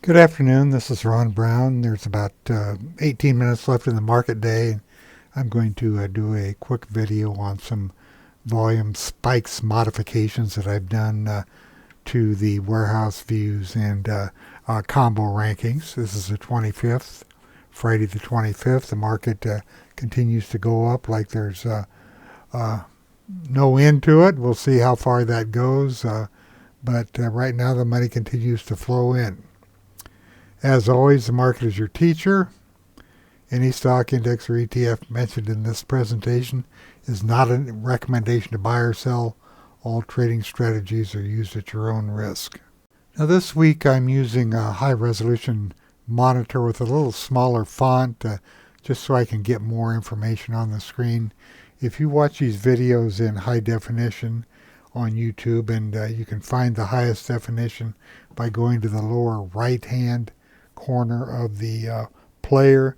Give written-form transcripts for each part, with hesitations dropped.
Good afternoon. This is Ron Brown. There's about 18 minutes left in the market day. I'm going to do a quick video on some volume spikes modifications that I've done to the warehouse views and combo rankings. This is the 25th, Friday the 25th. The market continues to go up like there's no end to it. We'll see how far that goes. But right now the money continues to flow in. As always, the market is your teacher. Any stock, index, or ETF mentioned in this presentation is not a recommendation to buy or sell. All trading strategies are used at your own risk. Now this week I'm using a high resolution monitor with a little smaller font just so I can get more information on the screen. If you watch these videos in high definition on YouTube, and you can find the highest definition by going to the lower right hand corner of the player.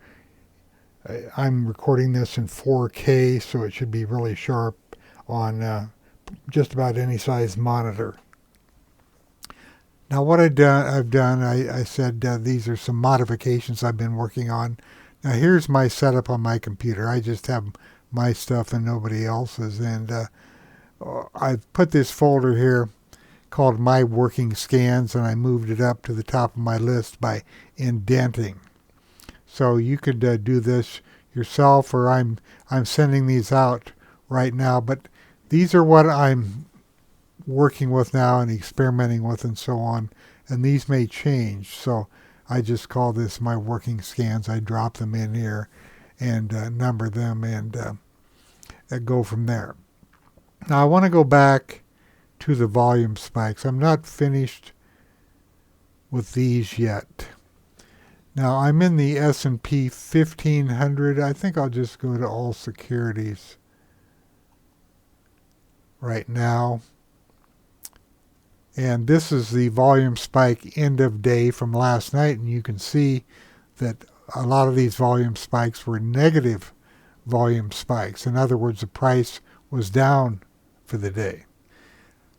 I'm recording this in 4K, so it should be really sharp on just about any size monitor. Now what I've done, I said these are some modifications I've been working on. Now here's my setup on my computer. I just have my stuff and nobody else's, and I've put this folder here called My Working Scans, and I moved it up to the top of my list by indenting. So you could do this yourself, or I'm sending these out right now, but these are what I'm working with now and experimenting with and so on, and these may change. So I just call this My Working Scans. I drop them in here and number them and go from there. Now I want to go back to the volume spikes. I'm not finished with these yet. Now I'm in the S&P 1500. I think I'll just go to all securities right now. And this is the volume spike end of day from last night, and you can see that a lot of these volume spikes were negative volume spikes. In other words, the price was down for the day.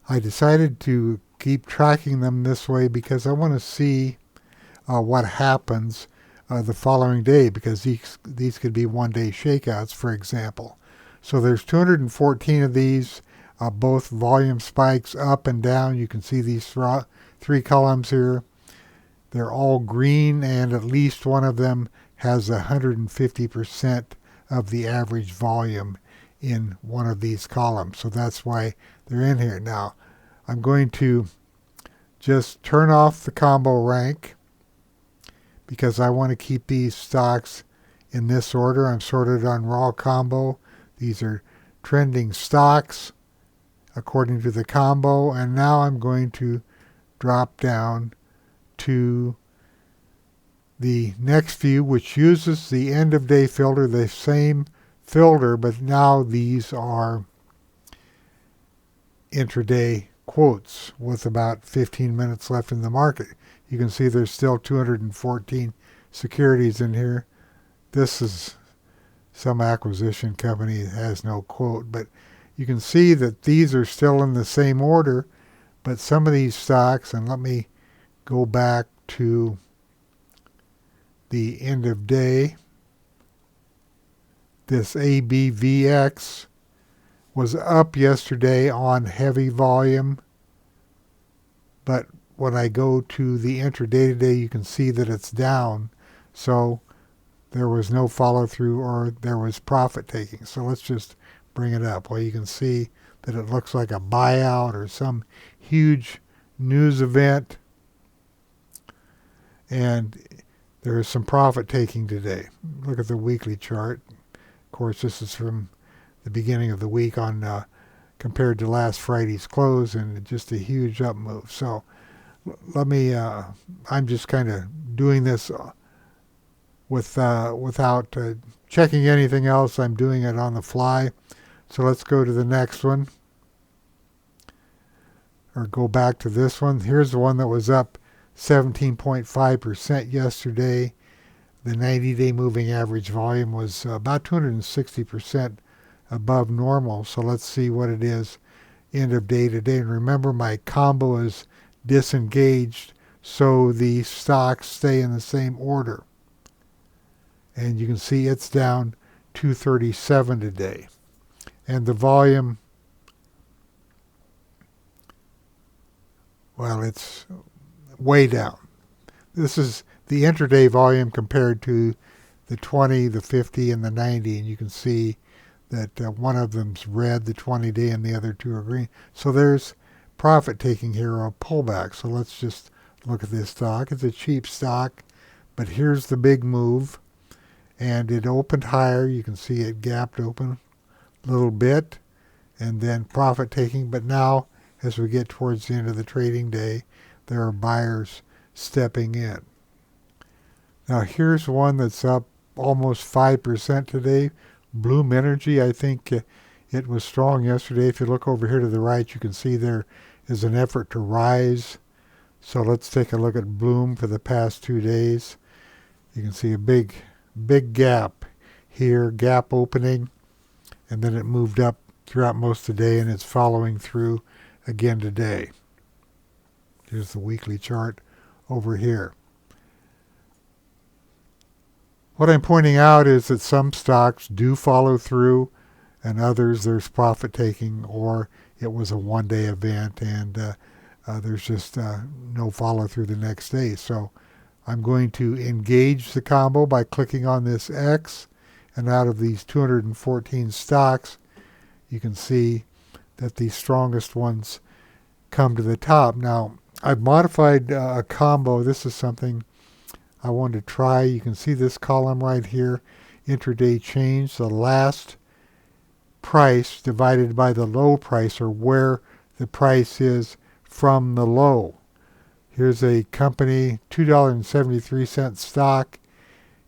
I decided to keep tracking them this way because I want to see what happens the following day, because these could be one-day shakeouts, for example. So there's 214 of these, both volume spikes up and down. You can see these three columns here. They're all green, and at least one of them has 150% of the average volume in one of these columns. So that's why they're in here. Now, I'm going to just turn off the combo rank because I want to keep these stocks in this order. I'm sorted on raw combo. These are trending stocks according to the combo. And now I'm going to drop down to the next view, which uses the end of day filter, the same filter, but now these are intraday quotes with about 15 minutes left in the market. You can see there's still 214 securities in here. This is some acquisition company that has no quote, but you can see that these are still in the same order, but some of these stocks, and let me go back to the end of day. This ABVX was up yesterday on heavy volume, but when I go to the intraday today, you can see that it's down. So there was no follow through, or there was profit taking. So let's just bring it up. Well, you can see that it looks like a buyout or some huge news event, and there is some profit taking today. Look at the weekly chart. Of course, this is from the beginning of the week on compared to last Friday's close, and just a huge up move. So let me, I'm just kind of doing this without checking anything else. I'm doing it on the fly. So let's go to the next one, or go back to this one. Here's the one that was up 17.5% yesterday. The 90-day moving average volume was about 260% above normal. So let's see what it is end of day today. And remember, my combo is disengaged, so the stocks stay in the same order. And you can see it's down 237 today. And the volume, well, it's way down. This is the intraday volume compared to the 20, the 50, and the 90, and you can see that one of them's red, the 20-day, and the other two are green. So there's profit taking here, or a pullback. So let's just look at this stock. It's a cheap stock, but here's the big move, and it opened higher. You can see it gapped open a little bit, and then profit taking. But now, as we get towards the end of the trading day, there are buyers stepping in. Now here's one that's up almost 5% today. Bloom Energy, I think it was strong yesterday. If you look over here to the right, you can see there is an effort to rise. So let's take a look at Bloom for the past 2 days. You can see a big gap here, gap opening, and then it moved up throughout most of the day, and it's following through again today. Here's the weekly chart over here. What I'm pointing out is that some stocks do follow through, and others there's profit taking, or it was a one-day event and there's just no follow through the next day. So I'm going to engage the combo by clicking on this X, and out of these 214 stocks, you can see that the strongest ones come to the top. Now, I've modified a combo. This is something I wanted to try. You can see this column right here, intraday change, the last price divided by the low price, or where the price is from the low. Here's a company, $2.73 stock.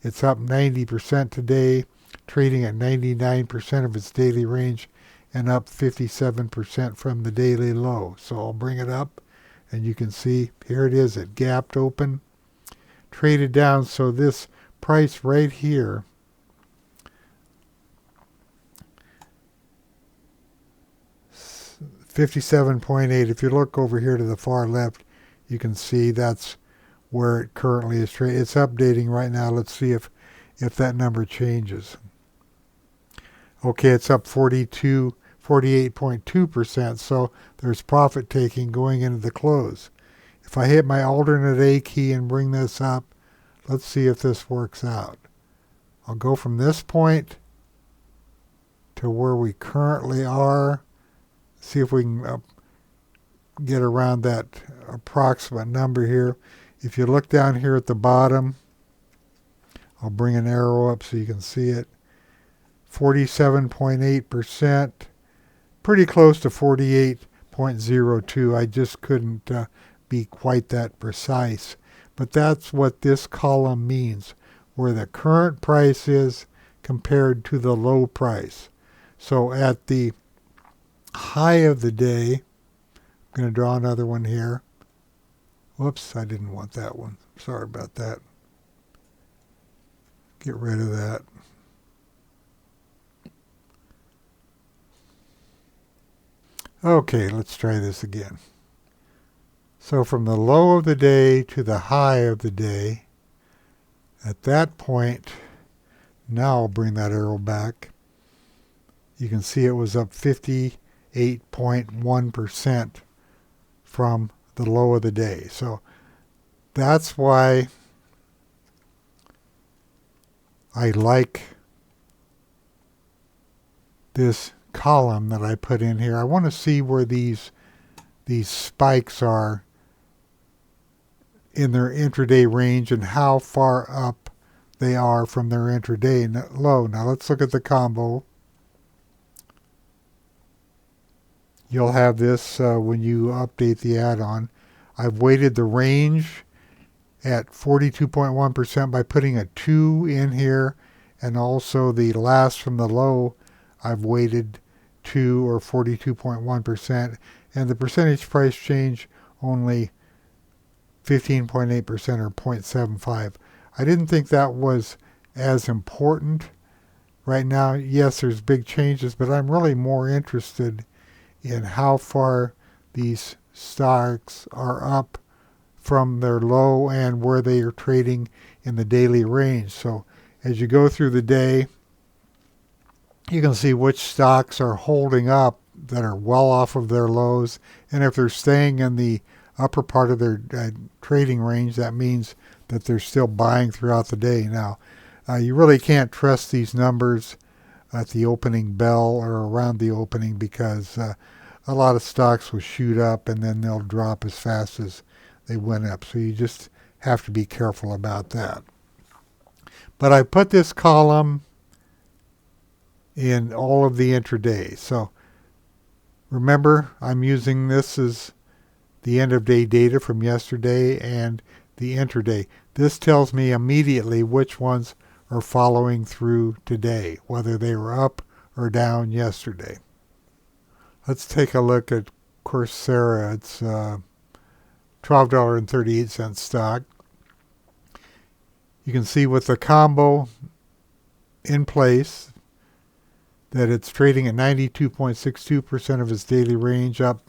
It's up 90% today, trading at 99% of its daily range and up 57% from the daily low. So I'll bring it up, and you can see here it is. It gapped open, traded down. So this price right here, $57.8. If you look over here to the far left, you can see that's where it currently is trading. It's updating right now. Let's see if that number changes. Okay, it's up 48.2%. So there's profit taking going into the close. If I hit my alternate A key and bring this up, let's see if this works out. I'll go from this point to where we currently are. See if we can get around that approximate number here. If you look down here at the bottom, I'll bring an arrow up so you can see it. 47.8%, pretty close to 48.02. I just couldn't be quite that precise. But that's what this column means, where the current price is compared to the low price. So at the high of the day, I'm going to draw another one here. Whoops, I didn't want that one. Sorry about that. Get rid of that. Okay, let's try this again. So from the low of the day to the high of the day, at that point, now I'll bring that arrow back. You can see it was up 58.1% from the low of the day. So that's why I like this column that I put in here. I want to see where these spikes are in their intraday range and how far up they are from their intraday low. Now let's look at the combo. You'll have this when you update the add-on. I've weighted the range at 42.1% by putting a 2 in here, and also the last from the low I've weighted 2, or 42.1%, and the percentage price change only 15.8% or 0.75. I didn't think that was as important right now. Yes, there's big changes, but I'm really more interested in how far these stocks are up from their low and where they are trading in the daily range. So as you go through the day, you can see which stocks are holding up that are well off of their lows, and if they're staying in the upper part of their trading range, that means that they're still buying throughout the day. Now, you really can't trust these numbers at the opening bell or around the opening, because a lot of stocks will shoot up and then they'll drop as fast as they went up. So you just have to be careful about that. But I put this column in all of the intraday. So remember, I'm using this as the end of day data from yesterday and the intraday. This tells me immediately which ones are following through today, whether they were up or down yesterday. Let's take a look at Coursera. It's $12.38 stock. You can see with the combo in place that it's trading at 92.62% of its daily range, up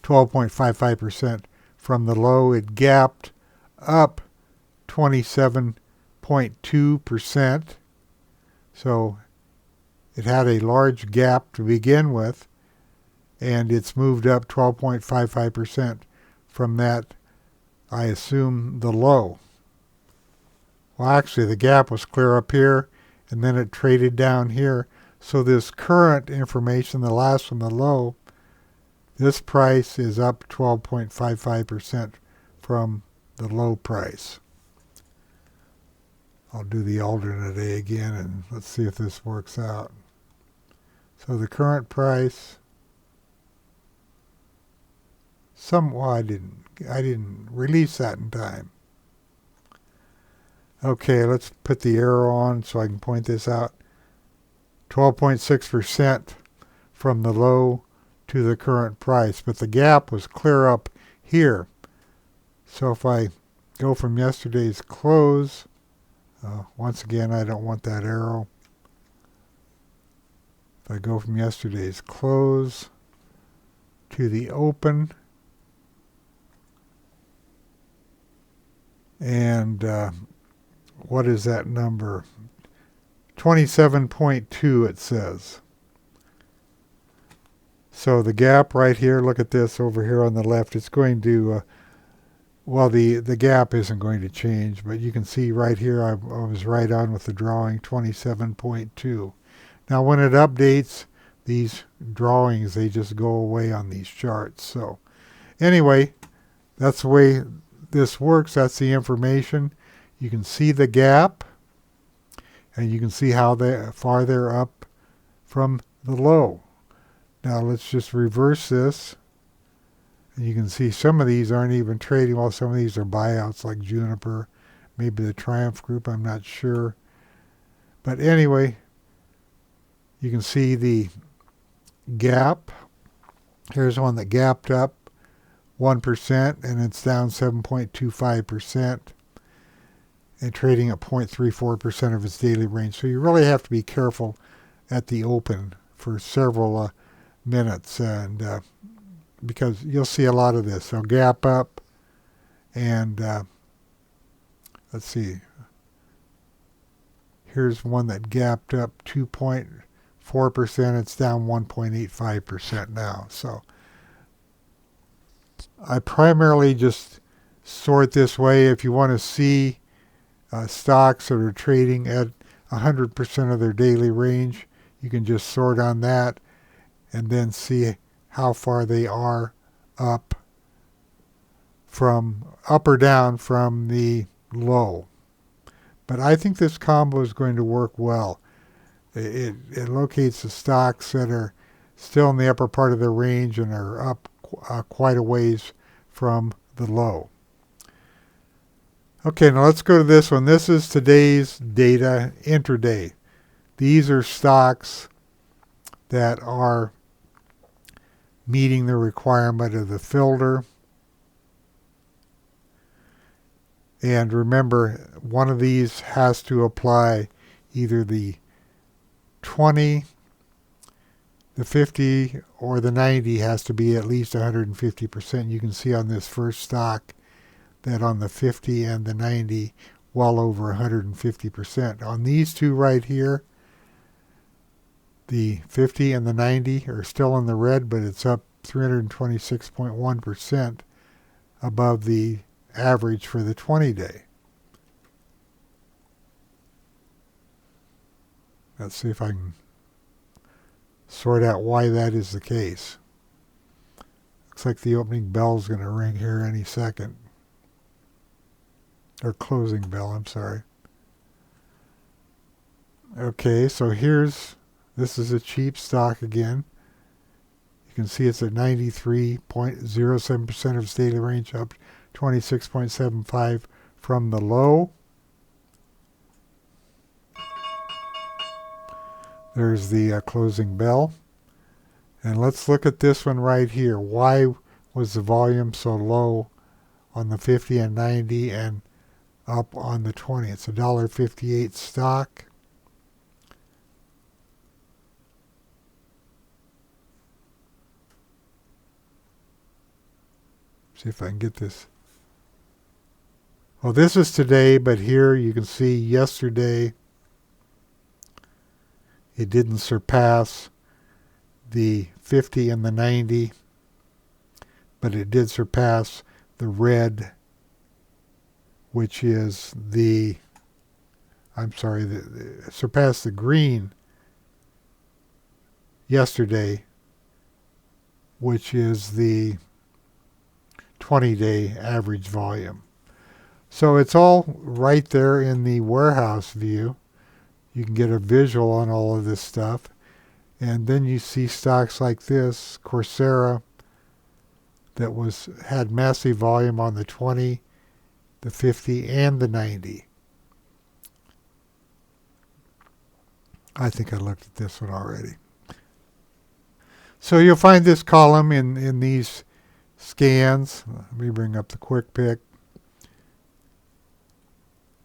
12.55% from the low. It gapped up 27.2%. So it had a large gap to begin with, and it's moved up 12.55% from that, I assume, the low. Well, actually, the gap was clear up here, and then it traded down here. So this current information, the last from the low, this price is up 12.55% from the low price. I'll do the alternate day again, and let's see if this works out. So the current price, I didn't release that in time. Okay, let's put the arrow on so I can point this out. 12.6% from the low to the current price, but the gap was clear up here. So if I go from yesterday's close, once again, I don't want that arrow. If I go from yesterday's close to the open, and what is that number? 27.2 it says. So the gap right here, look at this over here on the left, it's going to, the gap isn't going to change, but you can see right here I was right on with the drawing, 27.2. Now when it updates, these drawings, they just go away on these charts. So anyway, that's the way this works. That's the information. You can see the gap, and you can see how far they're up from the low. Now let's just reverse this, and you can see some of these aren't even trading. Well, some of these are buyouts like Juniper, maybe the Triumph Group, I'm not sure. But anyway, you can see the gap. Here's one that gapped up 1%, and it's down 7.25%. And trading at 0.34% of its daily range. So you really have to be careful at the open for several minutes, and because you'll see a lot of this. So gap up, and let's see. Here's one that gapped up 2.4%. It's down 1.85% now. So I primarily just sort this way. If you want to see stocks that are trading at 100% of their daily range, you can just sort on that and then see how far they are up or down from the low. But I think this combo is going to work well. It locates the stocks that are still in the upper part of their range and are up quite a ways from the low. Okay, now let's go to this one. This is today's data intraday. These are stocks that are meeting the requirement of the filter. And remember, one of these has to apply either the 20, the 50, or the 90 has to be at least 150%. You can see on this first stock, that on the 50 and the 90, well over 150%. On these two right here, the 50 and the 90 are still in the red, but it's up 326.1% above the average for the 20-day. Let's see if I can sort out why that is the case. Looks like the opening bell is going to ring here any second. Or closing bell, I'm sorry. Okay, so this is a cheap stock again. You can see it's at 93.07% of its daily range, up 26.75 from the low. There's the closing bell. And let's look at this one right here. Why was the volume so low on the 50 and 90 and up on the 20? It's a $1.58 stock. See if I can get this. Well, this is today, but here you can see yesterday it didn't surpass the 50 and the 90, but it did surpass the red, which is surpassed the green yesterday, which is the 20-day average volume. So it's all right there in the warehouse view. You can get a visual on all of this stuff. And then you see stocks like this, Coursera, that had massive volume on the 20, the 50, and the 90. I think I looked at this one already. So you'll find this column in these scans. Let me bring up the quick pick.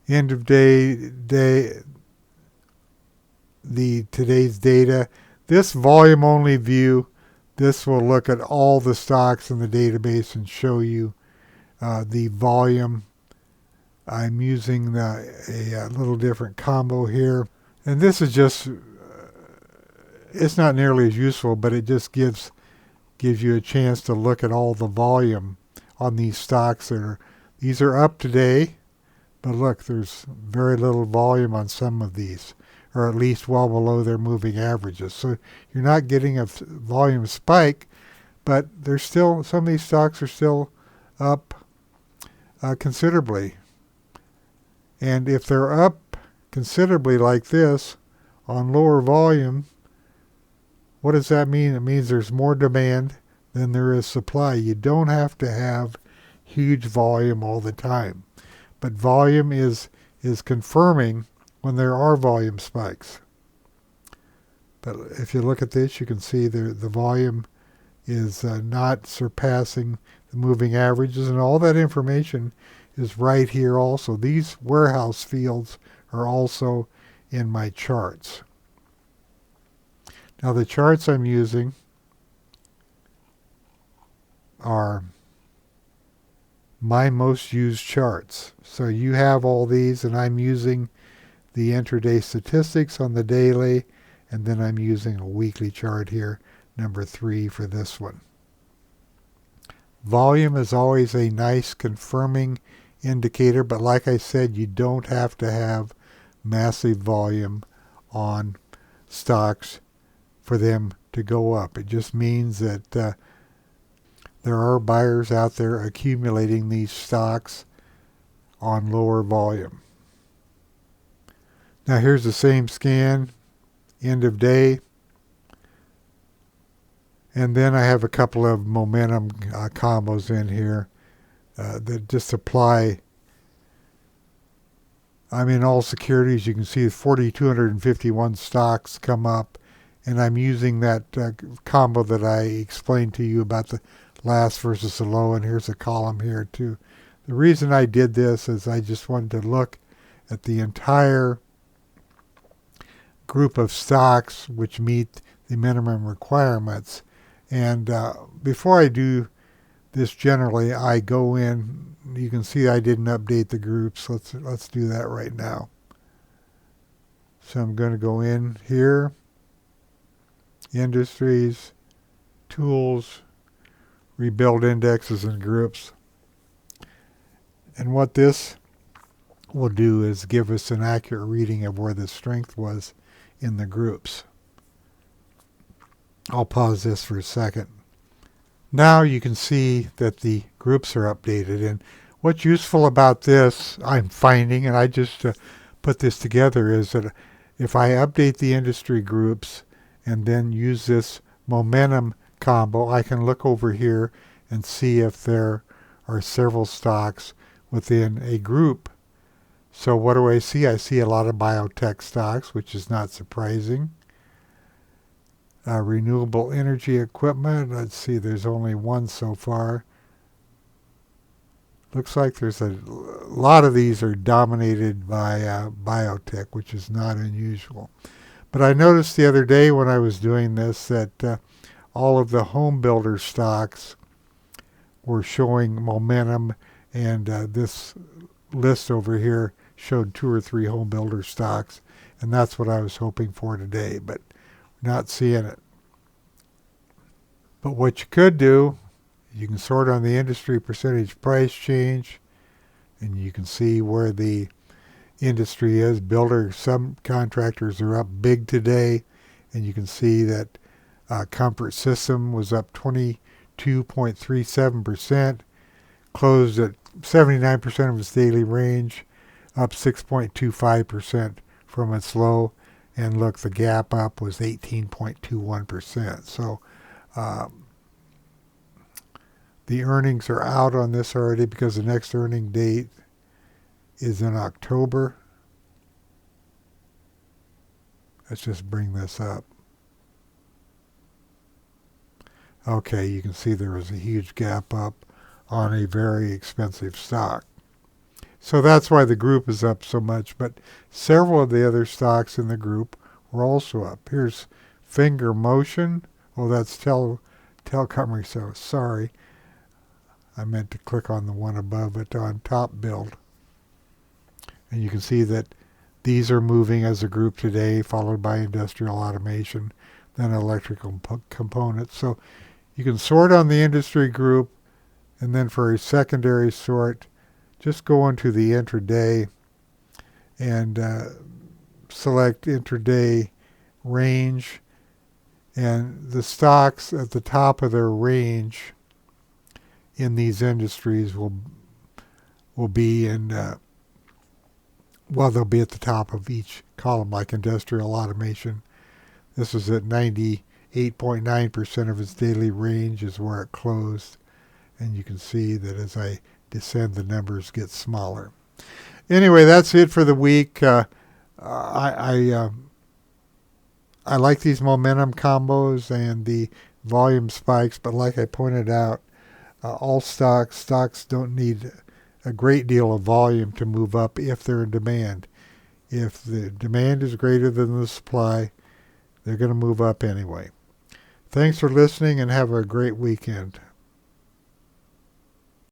End of day, today's data. This volume only view, this will look at all the stocks in the database and show you the volume. I'm using a little different combo here. And this is just, it's not nearly as useful, but it just gives you a chance to look at all the volume on these stocks. These are up today, but look, there's very little volume on some of these, or at least well below their moving averages. So you're not getting a volume spike, but some of these stocks are still up considerably. And if they're up considerably like this on lower volume, what does that mean? It means there's more demand than there is supply. You don't have to have huge volume all the time. But volume is confirming when there are volume spikes. But if you look at this, you can see the volume is not surpassing the moving averages, and all that information is right here also. These warehouse fields are also in my charts. Now the charts I'm using are my most used charts. So you have all these, and I'm using the intraday statistics on the daily, and then I'm using a weekly chart here, number 3 for this one. Volume is always a nice confirming indicator, but like I said, you don't have to have massive volume on stocks for them to go up. It just means that there are buyers out there accumulating these stocks on lower volume. Now here's the same scan, end of day. And then I have a couple of momentum combos in here that just apply. I'm in all securities. You can see 4,251 stocks come up. And I'm using that combo that I explained to you about the last versus the low. And here's a column here too. The reason I did this is I just wanted to look at the entire group of stocks which meet the minimum requirements. And before I do this generally, I go in. You can see I didn't update the groups. Let's do that right now. So I'm going to go in here, industries, tools, rebuild indexes and groups. And what this will do is give us an accurate reading of where the strength was in the groups. I'll pause this for a second. Now you can see that the groups are updated, and what's useful about this, I'm finding, and I just put this together, is that if I update the industry groups and then use this momentum combo, I can look over here and see if there are several stocks within a group. So what do I see? I see a lot of biotech stocks, which is not surprising. Renewable energy equipment, let's see, there's only one so far. Looks like there's a lot of these are dominated by biotech, which is not unusual. But I noticed the other day when I was doing this that all of the home builder stocks were showing momentum, and this list over here showed 2 or 3 home builder stocks, and that's what I was hoping for today, but not seeing it. But what you could do, you can sort on the industry percentage price change, and you can see where the industry is. Builder subcontractors are up big today, and you can see that Comfort System was up 22.37%, closed at 79% of its daily range, up 6.25% from its low, and look, the gap up was 18.21%. So the earnings are out on this already because the next earning date is in October. Let's just bring this up. Okay, you can see there was a huge gap up on a very expensive stock. So that's why the group is up so much, but several of the other stocks in the group were also up. Here's Finger Motion. Oh, that's Telecom Resource. Sorry. I meant to click on the one above it on Top Build. And you can see that these are moving as a group today, followed by industrial automation, then electrical components. So you can sort on the industry group, and then for a secondary sort, just go into the intraday and select intraday range, and the stocks at the top of their range in these industries will be in they'll be at the top of each column, like industrial automation. This is at 98.9% of its daily range is where it closed, and you can see that as I descend, the numbers get smaller. Anyway, that's it for the week. I like these momentum combos and the volume spikes, but like I pointed out, all stocks don't need a great deal of volume to move up if they're in demand. If the demand is greater than the supply, they're going to move up anyway. Thanks for listening, and have a great weekend.